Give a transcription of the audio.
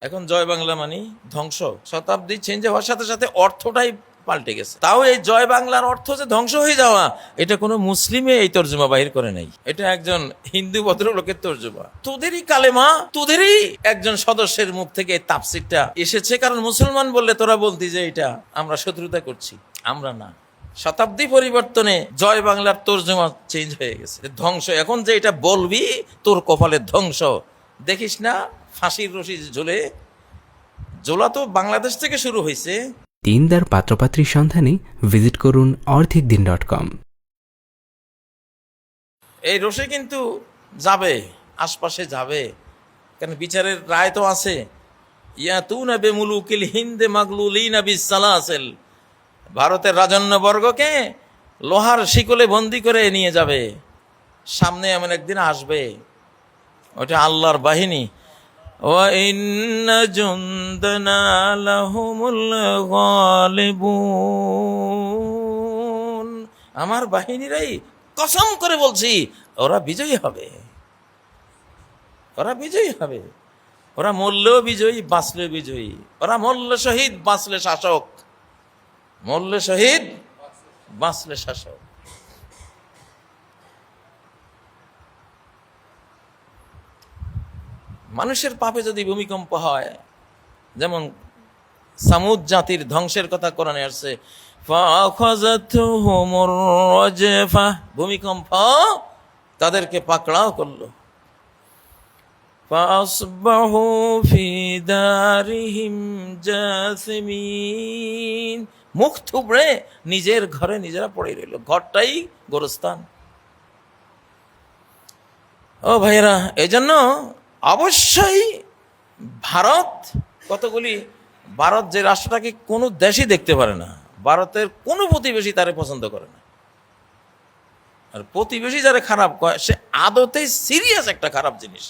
এখন জয় বাংলা মানে ধ্বংস। শতাব্দী চেঞ্জ হওয়ার সাথে সাথে অর্থটাই পাল্টে গেছে। তাও এই জয় বাংলার অর্থ যে ধ্বংস হয়ে যাওয়া, এটা কোনো মুসলিমে এই তর্জমা বাহির করে নাই, এটা একজন হিন্দু ভদ্রলোকের তর্জমা। তোদেরই কালেমা, তোদেরই একজন সদস্যের মুখ থেকে এই তাফসিরটা এসেছে। কারণ মুসলমান বললে তোরা বলতি যে এটা আমরা শত্রুতা করছি, আমরা না। শতাব্দী পরিবর্তনে জয় বাংলার তর্জমা চেঞ্জ হয়ে গেছে, ধ্বংস। এখন যে এটা বলবি তোর কপালের ধ্বংস। দেখিস না ফাঁসির রশি ঝুলে, জোলা তো বাংলাদেশ থেকে শুরু হয়েছে। দিনদার পাত্রপাত্রীর সন্ধানে ভিজিট করুন orthikdin.com। এই রশি কিন্তু যাবে, আশপাশে যাবে, কারণ বিচারের রায় তো আছে। ইয়াতুনা বিমুলুকিল হিন্দে মাগলুলিনা বিসসালাসিল, ভারতের রাজন্যবর্গকে লোহার শিকলে বন্দি করে নিয়ে যাবে। সামনে এমন একদিন আসবে, ওটা আল্লাহর বাহিনী। ওয়া ইন্না জুনদানা লাহুমুল গালিবুন, আমার বাহিনীরাই, কসম করে বলছি, ওরা বিজয়ী হবে, ওরা বিজয়ী হবে। ওরা মরলেও বিজয়ী, বাঁচলেও বিজয়ী। ওরা মরলে শহীদ, বাঁচলে শাসক। মরলে শহীদ, বাঁচলে শাসক। মানুষের পাপে যদি ভূমিকম্প হয়, যেমন সামুদ জাতির ধ্বংসের কথা কোরআনে আসছে, ফাআখাযাতহুমুর রাজফা, ভূমিকম্প তাদেরকে পাকড়াও করলো। ফাআসবাহু ফি দারিহিম জাসিমিন, মুখ থুবড়ে নিজের ঘরে নিজেরা পড়ে রইল, ঘরটাই গোরস্থান। ও ভাইয়েরা, এই জন্য অবশ্যই ভারত, কতগুলি ভারত যে রাষ্ট্রটাকে কোনো দেশই দেখতে পারে না, ভারতের কোনো প্রতিবেশী তারে পছন্দ করে না। আর প্রতিবেশী যারা খারাপ কয়, সে আদতেই সিরিয়াস একটা খারাপ জিনিস।